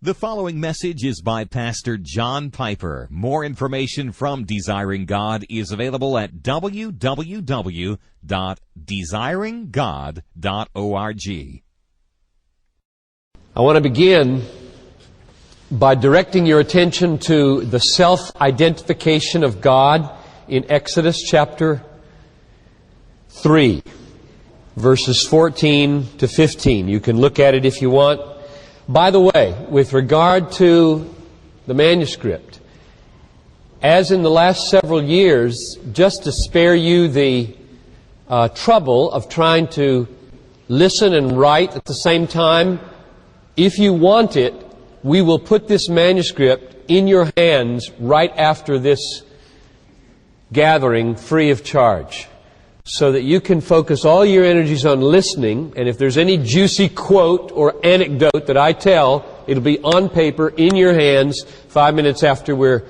The following message is by Pastor John Piper. More information from Desiring God is available at www.desiringgod.org. I want to begin by directing your attention to the self-identification of God in Exodus chapter 3, verses 14 to 15. You can look at it if you want. By the way, with regard to the manuscript, as in the last several years, just to spare you the trouble of trying to listen and write at the same time, if you want it, we will put this manuscript in your hands right after this gathering free of charge, so that you can focus all your energies on listening, and if there's any juicy quote or anecdote that I tell, it'll be on paper in your hands 5 minutes after we're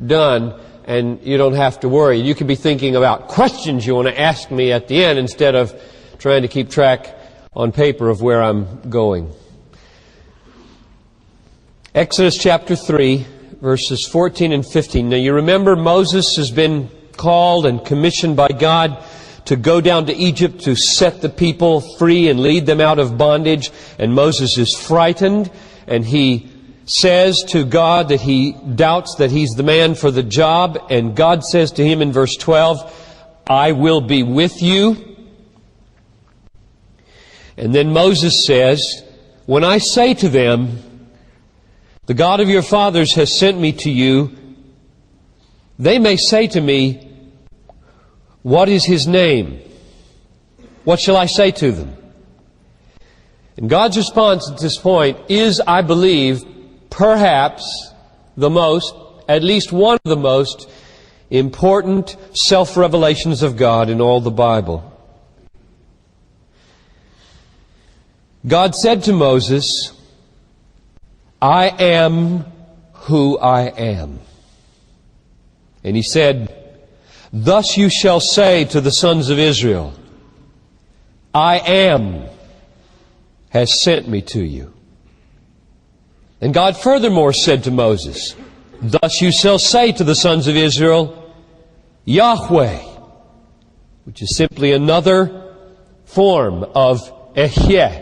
done, and you don't have to worry. You can be thinking about questions you want to ask me at the end instead of trying to keep track on paper of where I'm going. Exodus chapter 3, verses 14 and 15. Now you remember Moses has been called and commissioned by God to go down to Egypt to set the people free and lead them out of bondage. And Moses is frightened, and he says to God that he doubts that he's the man for the job. And God says to him in verse 12, I will be with you. And then Moses says, when I say to them, the God of your fathers has sent me to you, they may say to me, what is His name? What shall I say to them? And God's response at this point is, I believe, perhaps the most, at least one of the most important self-revelations of God in all the Bible. God said to Moses, I am who I am. And He said, thus you shall say to the sons of Israel, I am has sent me to you. And God furthermore said to Moses, thus you shall say to the sons of Israel, Yahweh, which is simply another form of Ehyeh.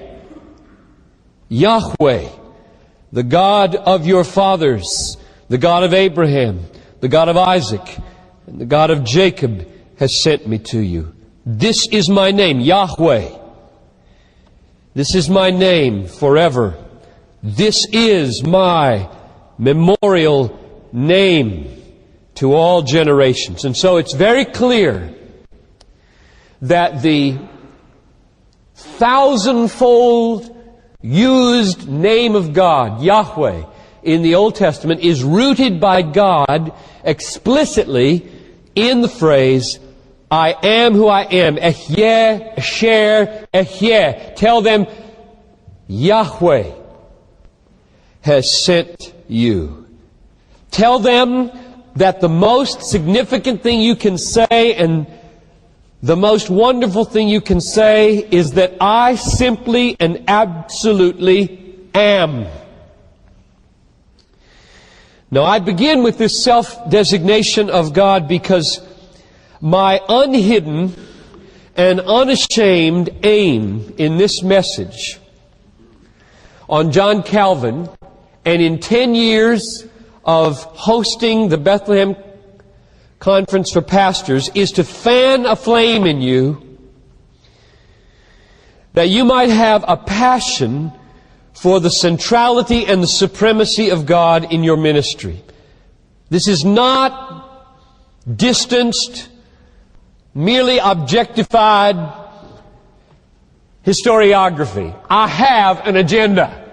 Yahweh, the God of your fathers, the God of Abraham, the God of Isaac, and the God of Jacob has sent me to you. This is my name, Yahweh. This is my name forever. This is my memorial name to all generations. And so it's very clear that the thousandfold used name of God, Yahweh, in the Old Testament is rooted by God explicitly in the phrase, I am who I am. Ehyeh, Asher, Ehyeh. Tell them, Yahweh has sent you. Tell them that the most significant thing you can say and the most wonderful thing you can say is that I simply and absolutely am. Now, I begin with this self-designation of God because my unhidden and unashamed aim in this message on John Calvin, and in 10 years of hosting the Bethlehem Conference for Pastors, is to fan a flame in you that you might have a passion for the centrality and the supremacy of God in your ministry. This is not distanced, merely objectified historiography. I have an agenda.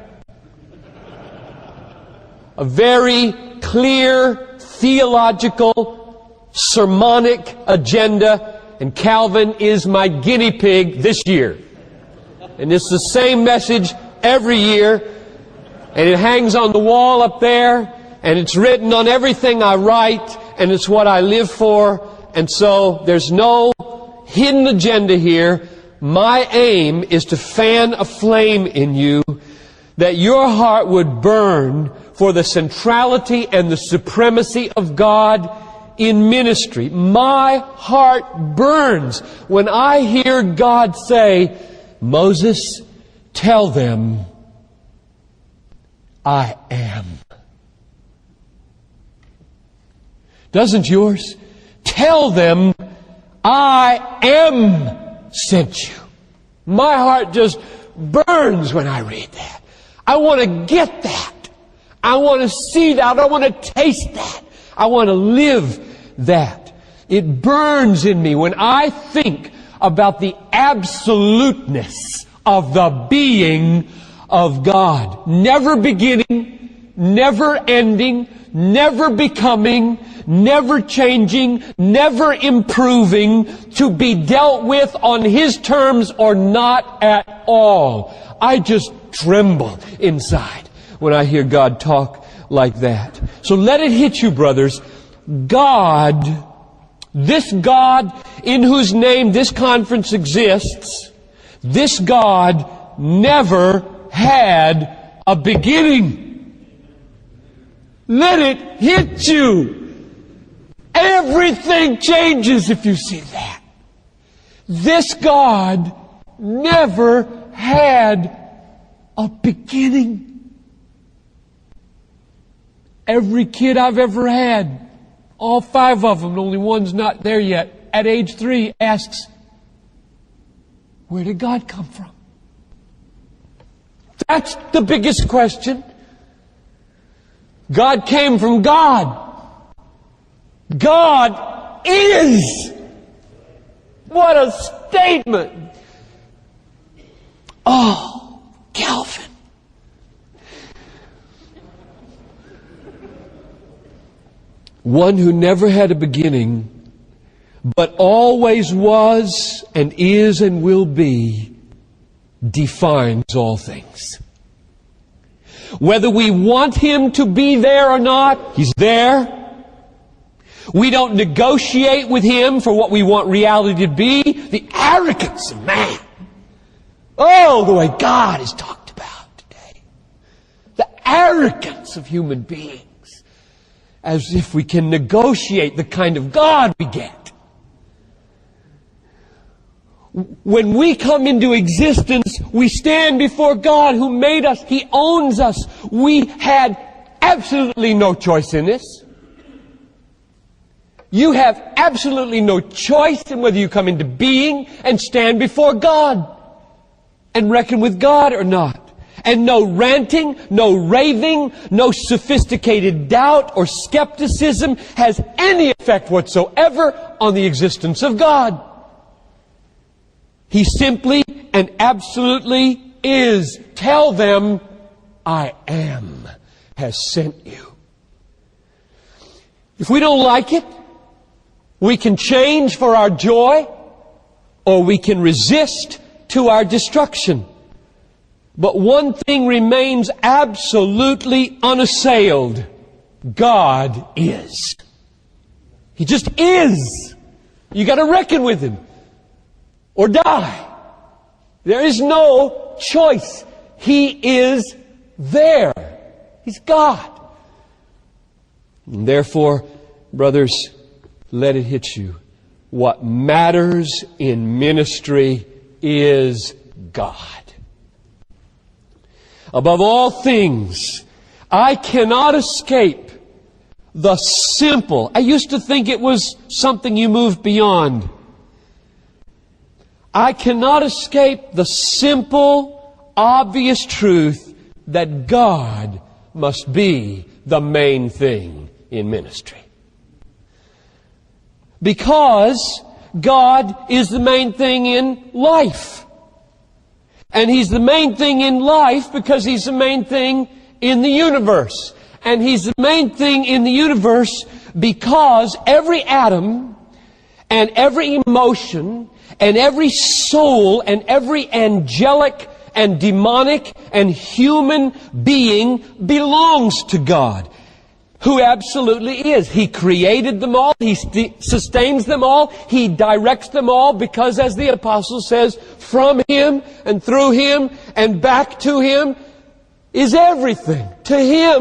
A very clear, theological, sermonic agenda, and Calvin is my guinea pig this year. And it's the same message every year, and it hangs on the wall up there, and it's written on everything I write, and it's what I live for, and so there's no hidden agenda here. My aim is to fan a flame in you that your heart would burn for the centrality and the supremacy of God in ministry. My heart burns when I hear God say, Moses, tell them, I am. Doesn't yours? Tell them, I am sent you. My heart just burns when I read that. I want to get that. I want to see that. I want to taste that. I want to live that. It burns in me when I think about the absoluteness of the being of God. Never beginning, never ending, never becoming, never changing, never improving, to be dealt with on His terms or not at all. I just tremble inside when I hear God talk like that. So let it hit you, brothers. God, this God in whose name this conference exists, this God never had a beginning. Let it hit you. Everything changes if you see that. This God never had a beginning. Every kid I've ever had, all 5 of them, only one's not there yet, at age 3 asks, where did God come from? That's the biggest question. God came from God. God is. What a statement. Oh, Calvin. One who never had a beginning, but always was and is and will be, defines all things. Whether we want Him to be there or not, He's there. We don't negotiate with Him for what we want reality to be. The arrogance of man. Oh, the way God is talked about today. The arrogance of human beings. As if we can negotiate the kind of God we get. When we come into existence, we stand before God who made us. He owns us. We had absolutely no choice in this. You have absolutely no choice in whether you come into being and stand before God and reckon with God or not. And no ranting, no raving, no sophisticated doubt or skepticism has any effect whatsoever on the existence of God. He simply and absolutely is. Tell them, I am, has sent you. If we don't like it, we can change for our joy, or we can resist to our destruction. But one thing remains absolutely unassailed. God is. He just is. You got to reckon with Him or die. There is no choice. He is there. He's God. And therefore, brothers, let it hit you. What matters in ministry is God. Above all things, I cannot escape the simple. I used to think it was something you moved beyond. I cannot escape the simple, obvious truth that God must be the main thing in ministry. Because God is the main thing in life. And He's the main thing in life because He's the main thing in the universe. And He's the main thing in the universe because every atom and every emotion and every soul and every angelic and demonic and human being belongs to God, who absolutely is. He created them all. He sustains them all. He directs them all because, as the apostle says, from Him and through Him and back to Him, is everything. To Him